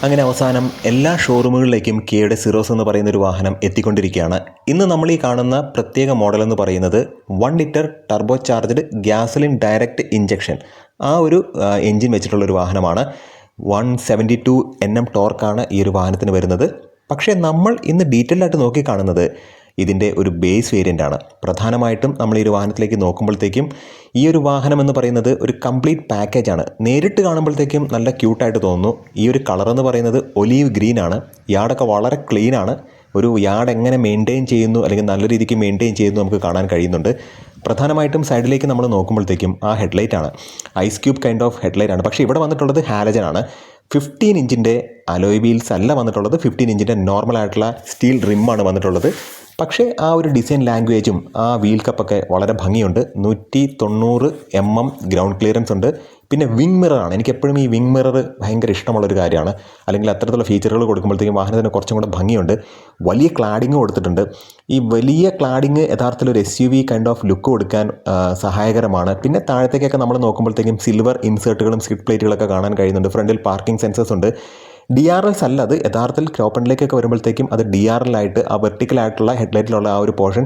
അങ്ങനെ അവസാനം എല്ലാ ഷോറൂമുകളിലേക്കും കിയയുടെ സിറോസ് എന്ന് പറയുന്നൊരു വാഹനം എത്തിക്കൊണ്ടിരിക്കുകയാണ്. ഇന്ന് നമ്മൾ ഈ കാണുന്ന പ്രത്യേക മോഡൽ എന്ന് പറയുന്നത് 1 litre turbo charged gasoline direct injection ആ ഒരു എൻജിൻ വെച്ചിട്ടുള്ളൊരു വാഹനമാണ്. 172 Nm ടോർക്കാണ് ഈ ഒരു വാഹനത്തിന് വരുന്നത്. പക്ഷേ നമ്മൾ ഇന്ന് ഡീറ്റെയിൽ ആയിട്ട് നോക്കി കാണുന്നത് ഇതിൻ്റെ ഒരു ബേസ് വേരിയൻ്റ് ആണ്. പ്രധാനമായിട്ടും നമ്മൾ ഈ ഒരു വാഹനത്തിലേക്ക് നോക്കുമ്പോഴത്തേക്കും ഈ ഒരു വാഹനം എന്ന് പറയുന്നത് ഒരു കംപ്ലീറ്റ് പാക്കേജാണ്. നേരിട്ട് കാണുമ്പോഴത്തേക്കും നല്ല ക്യൂട്ടായിട്ട് തോന്നുന്നു. ഈ ഒരു കളറെന്ന് പറയുന്നത് ഒലീവ് ഗ്രീൻ ആണ്. യാർഡൊക്കെ വളരെ ക്ലീനാണ്. ഒരു യാർഡ് എങ്ങനെ മെയിൻറ്റെയിൻ ചെയ്യുന്നു അല്ലെങ്കിൽ നല്ല രീതിക്ക് മെയിൻറ്റെയിൻ ചെയ്യുന്നു നമുക്ക് കാണാൻ കഴിയുന്നുണ്ട്. പ്രധാനമായിട്ടും സൈഡിലേക്ക് നമ്മൾ നോക്കുമ്പോഴത്തേക്കും ആ ഹെഡ്ലൈറ്റാണ് ഐസ് ക്യൂബ് കൈൻഡ് ഓഫ് ഹെഡ്ലൈറ്റാണ്. പക്ഷേ ഇവിടെ വന്നിട്ടുള്ളത് ഹാലജനാണ്. 15 ഇഞ്ചിൻ്റെ അലോയ് വീൽസ് അല്ല വന്നിട്ടുള്ളത്, 15 ഇഞ്ചിൻ്റെ നോർമലായിട്ടുള്ള സ്റ്റീൽ റിമ്മാണ് വന്നിട്ടുള്ളത്. പക്ഷേ ആ ഒരു ഡിസൈൻ ലാംഗ്വേജും ആ വീൽ കപ്പൊക്കെ വളരെ ഭംഗിയുണ്ട്. 190 mm ഗ്രൗണ്ട് ക്ലിയറൻസ് ഉണ്ട്. പിന്നെ വിങ് മിററാണ്. എനിക്ക് എപ്പോഴും ഈ വിങ് മിറർ ഭയങ്കര ഇഷ്ടമുള്ളൊരു കാര്യമാണ്. അല്ലെങ്കിൽ അത്തരത്തിലുള്ള ഫീച്ചറുകൾ കൊടുക്കുമ്പോഴത്തേക്കും വാഹനത്തിന് കുറച്ചും കൂടെ ഭംഗിയുണ്ട്. വലിയ ക്ലാഡിങ് കൊടുത്തിട്ടുണ്ട്. ഈ വലിയ ക്ലാഡിങ് യഥാർത്ഥത്തിൽ ഒരു SUV കൈൻഡ് ഓഫ് ലുക്ക് കൊടുക്കാൻ സഹായകരമാണ്. പിന്നെ താഴത്തേക്കൊക്കെ നമ്മൾ നോക്കുമ്പോഴത്തേക്കും സിൽവർ ഇൻസേർട്ടുകളും സ്കിഡ് പ്ലേറ്റുകളൊക്കെ കാണാൻ കഴിയുന്നുണ്ട്. ഫ്രണ്ടിൽ പാർക്കിംഗ് സെൻസേഴ്സ് ഉണ്ട്. DRLs അല്ല, അത് യഥാർത്ഥത്തിൽ ക്രോപ്പണിലേക്കൊക്കെ വരുമ്പോഴത്തേക്കും അത് DRL ആയിട്ട് ആ വെർട്ടിക്കലായിട്ടുള്ള ഹെഡ്ലൈറ്റിലുള്ള ആ ഒരു പോർഷൻ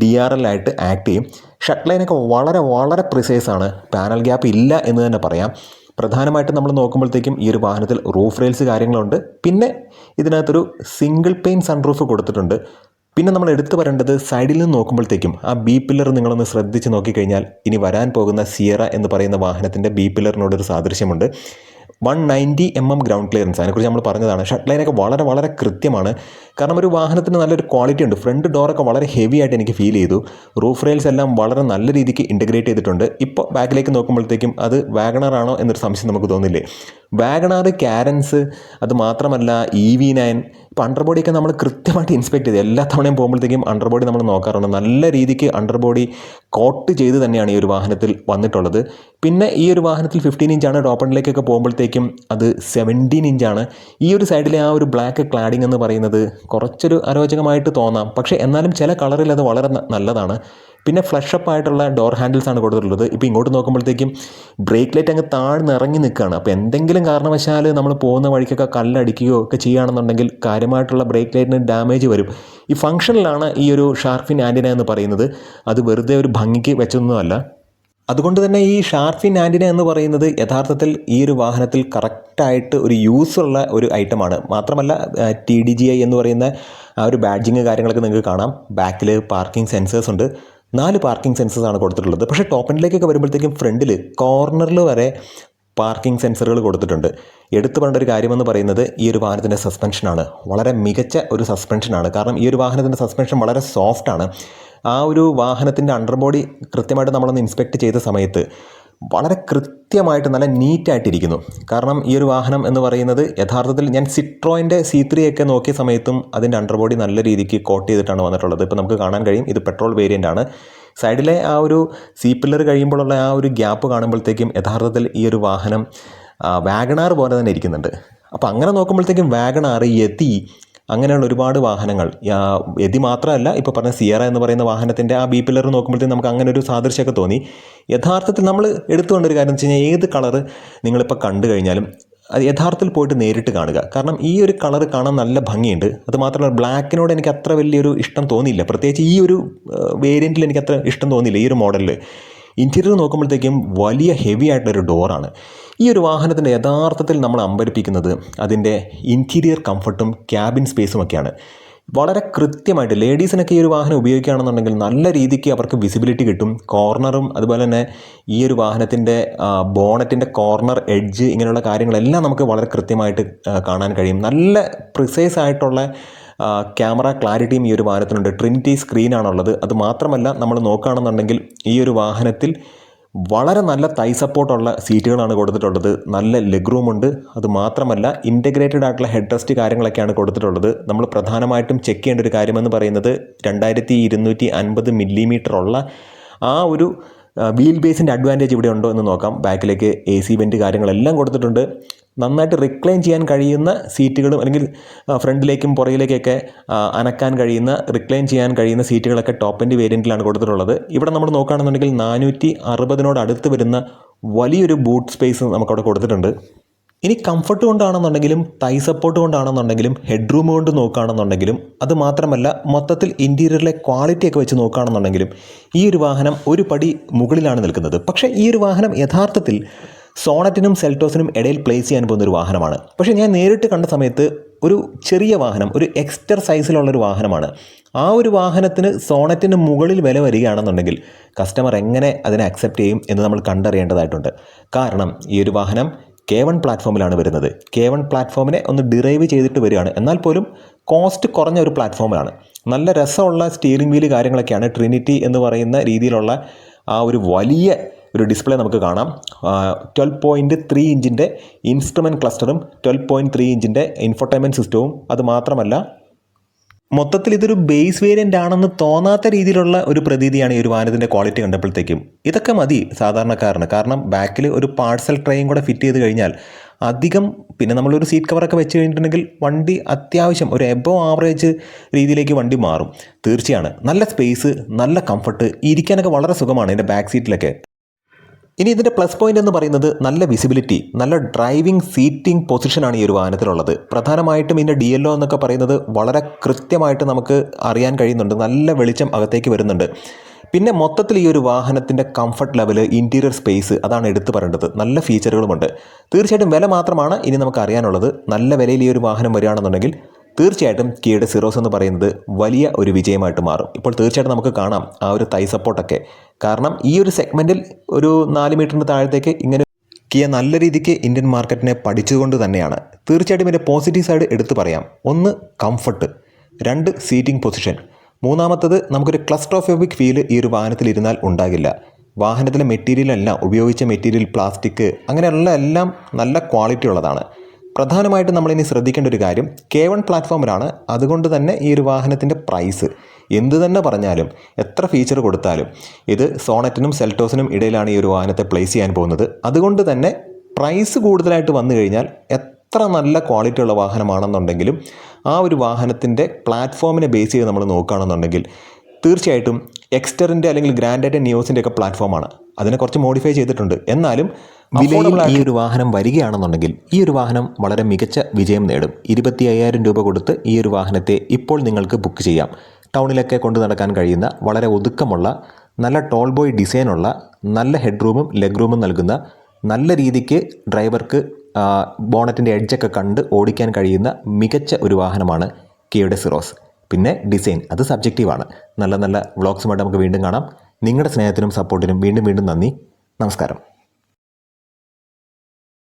DRL ആയിട്ട് ആക്ട് ചെയ്യും. ഷട്ട് ലൈനൊക്കെ വളരെ വളരെ പ്രിസൈസാണ്. പാനൽ ഗ്യാപ്പ് ഇല്ല എന്ന് തന്നെ പറയാം. പ്രധാനമായിട്ടും നമ്മൾ നോക്കുമ്പോഴത്തേക്കും ഈ ഒരു വാഹനത്തിൽ റൂഫ് റെയിൽസ് കാര്യങ്ങളുണ്ട്. പിന്നെ ഇതിനകത്തൊരു സിംഗിൾ പെയിൻ സൺറൂഫ് കൊടുത്തിട്ടുണ്ട്. പിന്നെ നമ്മൾ എടുത്തു പറയേണ്ടത് സൈഡിൽ നിന്ന് നോക്കുമ്പോഴത്തേക്കും ആ ബി പില്ലർ നിങ്ങളൊന്ന് ശ്രദ്ധിച്ച് നോക്കിക്കഴിഞ്ഞാൽ ഇനി വരാൻ പോകുന്ന സിയറ എന്ന് പറയുന്ന വാഹനത്തിൻ്റെ ബി പില്ലറിനോടൊരു സാദൃശ്യമുണ്ട്. 190 mm ഗ്രൗണ്ട് ക്ലിയറൻസ്, അതിനെക്കുറിച്ച് നമ്മൾ പറഞ്ഞതാണ്. ഷട്ട് ലൈനൊക്കെ വളരെ വളരെ കൃത്യമാണ്. കാരണം ഒരു വാഹനത്തിന് നല്ലൊരു ക്വാളിറ്റി ഉണ്ട്. ഫ്രണ്ട് ഡോറൊക്കെ വളരെ ഹെവി ആയിട്ട് എനിക്ക് ഫീൽ ചെയ്തു. റൂഫ് റെയിൽസ് എല്ലാം വളരെ നല്ല രീതിക്ക് ഇൻറ്റഗ്രേറ്റ് ചെയ്തിട്ടുണ്ട്. ഇപ്പോൾ ബാക്കിലേക്ക് നോക്കുമ്പോഴത്തേക്കും അത് വാഗണറാണോ എന്നൊരു സംശയം നമുക്ക് തോന്നില്ലേ. വാഗണാർ, കാരൻസ്, അത് മാത്രമല്ല EV9, ഇപ്പോൾ അണ്ടർബോഡിയൊക്കെ നമ്മൾ കൃത്യമായിട്ട് ഇൻസ്പെക്ട് ചെയ്ത് എല്ലാ തവണയും പോകുമ്പോഴത്തേക്കും അണ്ടർബോഡി നമ്മൾ നോക്കാറുണ്ട്. നല്ല രീതിക്ക് അണ്ടർബോഡി കോട്ട് ചെയ്ത് തന്നെയാണ് ഈ ഒരു വാഹനത്തിൽ വന്നിട്ടുള്ളത്. പിന്നെ ഈ ഒരു വാഹനത്തിൽ 15 ഇഞ്ചാണ്. ടോപ്പണിലേക്കൊക്കെ പോകുമ്പോഴത്തേക്കും അത് 17 ഇഞ്ചാണ്. ഈ ഒരു സൈഡിലെ ആ ഒരു ബ്ലാക്ക് ക്ലാഡിംഗ് എന്ന് പറയുന്നത് കുറച്ചൊരു അരോചകമായിട്ട് തോന്നാം. പക്ഷേ എന്നാലും ചില കളറിൽ അത് വളരെ നല്ലതാണ്. പിന്നെ ഫ്ലഷപ്പ് ആയിട്ടുള്ള ഡോർ ഹാൻഡിൽസ് ആണ് കൊടുത്തിട്ടുള്ളത്. ഇപ്പോൾ ഇങ്ങോട്ട് നോക്കുമ്പോഴത്തേക്കും ബ്രേക്ക് ലൈറ്റ് അങ്ങ് താഴ്ന്നിറങ്ങി നിൽക്കുകയാണ്. അപ്പോൾ എന്തെങ്കിലും കാരണവശാൽ നമ്മൾ പോകുന്ന വഴിക്കൊക്കെ കല്ലടിക്കുകയോ ഒക്കെ ചെയ്യുകയാണെന്നുണ്ടെങ്കിൽ കാര്യമായിട്ടുള്ള ബ്രേക്ക് ലൈറ്റിന് ഡാമേജ് വരും. ഈ ഫംഗ്ഷനിലാണ് ഈ ഒരു ഷാർഫിൻ ആൻറ്റിന എന്ന് പറയുന്നത്. അത് വെറുതെ ഒരു ഭംഗിക്ക് വെച്ചൊന്നുമല്ല. അതുകൊണ്ട് തന്നെ ഈ ഷാർഫിൻ ആൻറ്റിന എന്ന് പറയുന്നത് യഥാർത്ഥത്തിൽ ഈ ഒരു വാഹനത്തിൽ കറക്റ്റായിട്ട് ഒരു യൂസുള്ള ഒരു ഐറ്റമാണ്. മാത്രമല്ല TDGI എന്ന് പറയുന്ന ആ ഒരു ബാഡ്ജിങ് കാര്യങ്ങളൊക്കെ നിങ്ങൾക്ക് കാണാം. ബാക്കിൽ പാർക്കിംഗ് സെൻസേഴ്സ് ഉണ്ട്. 4 പാർക്കിംഗ് സെൻസേഴ്സാണ് കൊടുത്തിട്ടുള്ളത്. പക്ഷേ ടോപ്പണിലേക്കൊക്കെ വരുമ്പോഴത്തേക്കും ഫ്രണ്ടിൽ കോർണറിൽ വരെ പാർക്കിംഗ് സെൻസറുകൾ കൊടുത്തിട്ടുണ്ട്. എടുത്തു പറയേണ്ട ഒരു കാര്യമെന്ന് പറയുന്നത് ഈ ഒരു വാഹനത്തിൻ്റെ സസ്പെൻഷനാണ്. വളരെ മികച്ച ഒരു സസ്പെൻഷനാണ്. കാരണം ഈ ഒരു വാഹനത്തിൻ്റെ സസ്പെൻഷൻ വളരെ സോഫ്റ്റാണ്. ആ ഒരു വാഹനത്തിൻ്റെ അണ്ടർബോഡി കൃത്യമായിട്ട് നമ്മളൊന്ന് ഇൻസ്പെക്ട് ചെയ്ത സമയത്ത് വളരെ കൃത്യമായിട്ട് നല്ല നീറ്റായിട്ടിരിക്കുന്നു. കാരണം ഈ ഒരു വാഹനം എന്ന് പറയുന്നത് യഥാർത്ഥത്തിൽ ഞാൻ സിട്രോയിൻ്റെ C3 ഒക്കെ നോക്കിയ സമയത്തും അതിൻ്റെ അണ്ടർബോഡി നല്ല രീതിക്ക് കോട്ട് ചെയ്തിട്ടാണ് വന്നിട്ടുള്ളത്. ഇപ്പോൾ നമുക്ക് കാണാൻ കഴിയും ഇത് പെട്രോൾ വേരിയൻ്റ് ആണ്. സൈഡിലെ ആ ഒരു സി പില്ലർ കഴിയുമ്പോഴുള്ള ആ ഒരു ഗ്യാപ്പ് കാണുമ്പോഴത്തേക്കും യഥാർത്ഥത്തിൽ ഈ ഒരു വാഹനം വാഗണാർ പോലെ തന്നെ ഇരിക്കുന്നുണ്ട്. അപ്പോൾ അങ്ങനെ നോക്കുമ്പോഴത്തേക്കും വാഗണാർ, യതി, അങ്ങനെയുള്ള ഒരുപാട് വാഹനങ്ങൾ, യതി മാത്രമല്ല ഇപ്പോൾ പറഞ്ഞ സിയറ എന്ന് പറയുന്ന വാഹനത്തിൻ്റെ ആ ബി പില്ലർ നോക്കുമ്പോഴത്തേക്കും നമുക്ക് അങ്ങനെ ഒരു സാദൃശ്യമൊക്കെ തോന്നി. യഥാർത്ഥത്തിൽ നമ്മൾ എടുത്തുകൊണ്ടൊരു കാര്യം എന്ന് വെച്ച് കഴിഞ്ഞാൽ ഏത് കളറ് നിങ്ങളിപ്പോൾ കണ്ടു കഴിഞ്ഞാലും അത് യഥാർത്ഥത്തിൽ പോയിട്ട് നേരിട്ട് കാണുക. കാരണം ഈ ഒരു കളർ കാണാൻ നല്ല ഭംഗിയുണ്ട്. അതുമാത്രമല്ല ബ്ലാക്കിനോട് എനിക്ക് അത്ര വലിയൊരു ഇഷ്ടം തോന്നിയില്ല. പ്രത്യേകിച്ച് ഈ ഒരു വേരിയൻറ്റിൽ എനിക്ക് അത്ര ഇഷ്ടം തോന്നിയില്ല. ഈ ഒരു മോഡലിൽ ഇൻറ്റീരിയർ നോക്കുമ്പോഴത്തേക്കും വലിയ ഹെവി ആയിട്ടൊരു ഡോറാണ്. ഈ ഒരു വാഹനത്തിൻ്റെ യഥാർത്ഥത്തിൽ നമ്മൾ അമ്പരിപ്പിക്കുന്നത് അതിൻ്റെ ഇൻറ്റീരിയർ കംഫർട്ടും ക്യാബിൻ സ്പേസും ഒക്കെയാണ്. വളരെ കൃത്യമായിട്ട് ലേഡീസിനൊക്കെ ഈ ഒരു വാഹനം ഉപയോഗിക്കുകയാണെന്നുണ്ടെങ്കിൽ നല്ല രീതിക്ക് അവർക്ക് വിസിബിലിറ്റി കിട്ടും. കോർണറും അതുപോലെ തന്നെ ഈ ഒരു വാഹനത്തിൻ്റെ ബോണറ്റിൻ്റെ കോർണർ എഡ്ജ് ഇങ്ങനെയുള്ള കാര്യങ്ങളെല്ലാം നമുക്ക് വളരെ കൃത്യമായിട്ട് കാണാൻ കഴിയും. നല്ല പ്രിസൈസ് ആയിട്ടുള്ള ക്യാമറ ക്ലാരിറ്റിയും ഈ ഒരു വാഹനത്തിനുണ്ട്. ട്രിനിറ്റി സ്ക്രീനാണുള്ളത്. അത് മാത്രമല്ല നമ്മൾ നോക്കുകയാണെന്നുണ്ടെങ്കിൽ ഈ ഒരു വാഹനത്തിൽ വളരെ നല്ല തൈ സപ്പോർട്ടുള്ള സീറ്റുകളാണ് കൊടുത്തിട്ടുള്ളത്. നല്ല ലെഗ് റൂമുണ്ട്. അതുമാത്രമല്ല ഇൻറ്റഗ്രേറ്റഡ് ആയിട്ടുള്ള ഹെഡ് റെസ്റ്റ് കാര്യങ്ങളൊക്കെയാണ് കൊടുത്തിട്ടുള്ളത്. നമ്മൾ പ്രധാനമായിട്ടും ചെക്ക് ചെയ്യേണ്ട ഒരു കാര്യമെന്ന് പറയുന്നത് 2250 mm ഉള്ള ആ ഒരു വീൽ ബേസിൻ്റെ അഡ്വാൻറ്റേജ് ഇവിടെ ഉണ്ടോ എന്ന് നോക്കാം. ബാക്കിലേക്ക് AC വെൻറ്റ് കാര്യങ്ങളെല്ലാം കൊടുത്തിട്ടുണ്ട്. നന്നായിട്ട് റിക്ലൈൻ ചെയ്യാൻ കഴിയുന്ന സീറ്റുകളും അല്ലെങ്കിൽ ഫ്രണ്ടിലേക്കും പുറകിലേക്കൊക്കെ അനക്കാൻ കഴിയുന്ന റിക്ലൈൻ ചെയ്യാൻ കഴിയുന്ന സീറ്റുകളൊക്കെ ടോപ്പ് എൻഡ് വേരിയൻറ്റിലാണ് കൊടുത്തിട്ടുള്ളത്. ഇവിടെ നമ്മൾ നോക്കുകയാണെന്നുണ്ടെങ്കിൽ 460 അടുത്ത് വരുന്ന വലിയൊരു ബൂട്ട് സ്പേസ് നമുക്കവിടെ കൊടുത്തിട്ടുണ്ട്. ഇനി കംഫർട്ട് കൊണ്ടാണെന്നുണ്ടെങ്കിലും തൈ സപ്പോർട്ട് കൊണ്ടാണെന്നുണ്ടെങ്കിലും ഹെഡ് റൂം കൊണ്ട് നോക്കുകയാണെന്നുണ്ടെങ്കിലും അത് മാത്രമല്ല മൊത്തത്തിൽ ഇൻറ്റീരിയറിലെ ക്വാളിറ്റിയൊക്കെ വെച്ച് നോക്കുകയാണെന്നുണ്ടെങ്കിലും ഈ ഒരു വാഹനം ഒരു പടി മുകളിലാണ് നിൽക്കുന്നത്. പക്ഷേ ഈ ഒരു വാഹനം യഥാർത്ഥത്തിൽ സോണറ്റിനും സെൽറ്റോസിനും ഇടയിൽ പ്ലേസ് ചെയ്യാൻ പോകുന്നൊരു വാഹനമാണ്. പക്ഷേ ഞാൻ നേരിട്ട് കണ്ട സമയത്ത് ഒരു ചെറിയ വാഹനം, ഒരു എക്സ്റ്റർ സൈസിലുള്ളൊരു വാഹനമാണ്. ആ ഒരു വാഹനത്തിന് സോണറ്റിന് മുകളിൽ വില വരികയാണെന്നുണ്ടെങ്കിൽ കസ്റ്റമർ എങ്ങനെ അതിനെ അക്സെപ്റ്റ് ചെയ്യും എന്ന് നമ്മൾ കണ്ടറിയേണ്ടതായിട്ടുണ്ട്. കാരണം ഈ ഒരു വാഹനം K1 പ്ലാറ്റ്ഫോമിലാണ് വരുന്നത്. K1 പ്ലാറ്റ്ഫോമിനെ ഒന്ന് ഡിറൈവ് ചെയ്തിട്ട് വരികയാണ്. എന്നാൽ പോലും കോസ്റ്റ് കുറഞ്ഞ ഒരു പ്ലാറ്റ്ഫോമിലാണ്. നല്ല രസമുള്ള സ്റ്റിയറിംഗ് വീല് കാര്യങ്ങളൊക്കെയാണ്. ട്രിനിറ്റി എന്ന് പറയുന്ന രീതിയിലുള്ള ആ ഒരു വലിയ ഒരു ഡിസ്പ്ലേ നമുക്ക് കാണാം. 12.3 ഇഞ്ചിൻ്റെ ഇൻസ്ട്രുമെൻറ്റ് ക്ലസ്റ്ററും 12.3 ഇഞ്ചിൻ്റെ ഇൻഫോർടൈൻമെൻറ്റ് സിസ്റ്റവും. അത് മാത്രമല്ല മൊത്തത്തിൽ ഇതൊരു ബേസ് വേരിയൻ്റ് ആണെന്ന് തോന്നാത്ത രീതിയിലുള്ള ഒരു പ്രതീതിയാണ് ഈ ഒരു വാഹനത്തിൻ്റെ ക്വാളിറ്റി കണ്ടപ്പോഴത്തേക്കും. ഇതൊക്കെ മതി സാധാരണക്കാരന്. കാരണം ബാക്കിൽ ഒരു പാർസൽ ട്രെയും കൂടെ ഫിറ്റ് ചെയ്ത് കഴിഞ്ഞാൽ അധികം, പിന്നെ നമ്മളൊരു സീറ്റ് കവറൊക്കെ വെച്ച് കഴിഞ്ഞിട്ടുണ്ടെങ്കിൽ വണ്ടി അത്യാവശ്യം ഒരു എബോവ് ആവറേജ് രീതിയിലേക്ക് വണ്ടി മാറും. തീർച്ചയാണ് നല്ല സ്പേസ്, നല്ല കംഫർട്ട്, ഇരിക്കാനൊക്കെ വളരെ സുഖമാണ് ഇതിൻ്റെ ബാക്ക് സീറ്റിലൊക്കെ. ഇനി ഇതിൻ്റെ പ്ലസ് പോയിൻ്റ് എന്ന് പറയുന്നത് നല്ല വിസിബിലിറ്റി, നല്ല ഡ്രൈവിംഗ് സീറ്റിംഗ് പൊസിഷനാണ് ഈ ഒരു വാഹനത്തിലുള്ളത്. പ്രധാനമായിട്ടും ഇതിൻ്റെ DLO എന്നൊക്കെ പറയുന്നത് വളരെ കൃത്യമായിട്ട് നമുക്ക് അറിയാൻ കഴിയുന്നുണ്ട്. നല്ല വെളിച്ചം അകത്തേക്ക് വരുന്നുണ്ട്. പിന്നെ മൊത്തത്തിൽ ഈ ഒരു വാഹനത്തിൻ്റെ കംഫർട്ട് ലെവൽ, ഇൻറ്റീരിയർ സ്പേസ്, അതാണ് എടുത്തു പറയേണ്ടത്. നല്ല ഫീച്ചറുകളുമുണ്ട്. തീർച്ചയായിട്ടും വില മാത്രമാണ് ഇനി നമുക്ക് അറിയാനുള്ളത്. നല്ല വിലയിൽ ഈ ഒരു വാഹനം വരികയാണെന്നുണ്ടെങ്കിൽ തീർച്ചയായിട്ടും കിയയുടെ സിറോസ് എന്ന് പറയുന്നത് വലിയ ഒരു വിജയമായിട്ട് മാറും. ഇപ്പോൾ തീർച്ചയായിട്ടും നമുക്ക് കാണാം ആ ഒരു തൈ സപ്പോർട്ടൊക്കെ. കാരണം ഈ ഒരു സെഗ്മെൻറ്റിൽ ഒരു 4 മീറ്ററിന് താഴത്തേക്ക് ഇങ്ങനെ കിയ നല്ല രീതിക്ക് ഇന്ത്യൻ മാർക്കറ്റിനെ പഠിച്ചുകൊണ്ട് തന്നെയാണ്. തീർച്ചയായിട്ടും ഇതിൻ്റെ പോസിറ്റീവ് സൈഡ് എടുത്തു പറയാം. 1 കംഫർട്ട്, 2 സീറ്റിംഗ് പൊസിഷൻ, മൂന്നാമത്തത് നമുക്കൊരു ക്ലസ്ട്രോഫോബിക് ഫീൽ ഈ ഒരു വാഹനത്തിൽ ഇരുന്നാൽ ഉണ്ടാകില്ല. വാഹനത്തിലെ മെറ്റീരിയലെല്ലാം, ഉപയോഗിച്ച മെറ്റീരിയൽ, പ്ലാസ്റ്റിക്, അങ്ങനെയുള്ള എല്ലാം നല്ല ക്വാളിറ്റി ഉള്ളതാണ്. പ്രധാനമായിട്ടും നമ്മളിനി ശ്രദ്ധിക്കേണ്ട ഒരു കാര്യം K1 പ്ലാറ്റ്ഫോമിലാണ്. അതുകൊണ്ട് തന്നെ ഈ ഒരു വാഹനത്തിൻ്റെ പ്രൈസ് എന്ത് തന്നെ പറഞ്ഞാലും, എത്ര ഫീച്ചർ കൊടുത്താലും ഇത് സോണറ്റിനും സെൽറ്റോസിനും ഇടയിലാണ് ഈ ഒരു വാഹനത്തെ പ്ലേസ് ചെയ്യാൻ പോകുന്നത്. അതുകൊണ്ട് തന്നെ പ്രൈസ് കൂടുതലായിട്ട് വന്നു കഴിഞ്ഞാൽ എത്ര നല്ല ക്വാളിറ്റി ഉള്ള വാഹനമാണെന്നുണ്ടെങ്കിലും ആ ഒരു വാഹനത്തിൻ്റെ പ്ലാറ്റ്ഫോമിനെ ബേസ് ചെയ്ത് നമ്മൾ നോക്കുകയാണെന്നുണ്ടെങ്കിൽ തീർച്ചയായിട്ടും എക്സ്റ്ററിൻ്റെ അല്ലെങ്കിൽ ഗ്രാൻഡായിട്ട് നിയോസിൻ്റെ ഒക്കെ പ്ലാറ്റ്ഫോമാണ്. അതിനെ കുറച്ച് മോഡിഫൈ ചെയ്തിട്ടുണ്ട്. എന്നാലും വിലയിൽ ഈ ഒരു വാഹനം വരികയാണെന്നുണ്ടെങ്കിൽ ഈ ഒരു വാഹനം വളരെ മികച്ച വിജയം നേടും. 25,000 രൂപ കൊടുത്ത് ഈ ഒരു വാഹനത്തെ ഇപ്പോൾ നിങ്ങൾക്ക് ബുക്ക് ചെയ്യാം. ടൗണിലൊക്കെ കൊണ്ടു നടക്കാൻ കഴിയുന്ന, വളരെ ഒതുക്കമുള്ള, നല്ല ടോൾ ബോയ് ഡിസൈനുള്ള, നല്ല ഹെഡ് റൂമും ലെഗ് റൂമും നൽകുന്ന, നല്ല രീതിക്ക് ഡ്രൈവർക്ക് ബോണറ്റിൻ്റെ എഡ്ജൊക്കെ കണ്ട് ഓടിക്കാൻ കഴിയുന്ന മികച്ച ഒരു വാഹനമാണ് കിയയുടെ സിറോസ്. പിന്നെ ഡിസൈൻ അത് സബ്ജക്റ്റീവാണ്. നല്ല നല്ല വ്ളോഗ്സുമായിട്ട് നമുക്ക് വീണ്ടും കാണാം. നിങ്ങളുടെ സ്നേഹത്തിനും സപ്പോർട്ടിനും വീണ്ടും വീണ്ടും നന്ദി. നമസ്കാരം.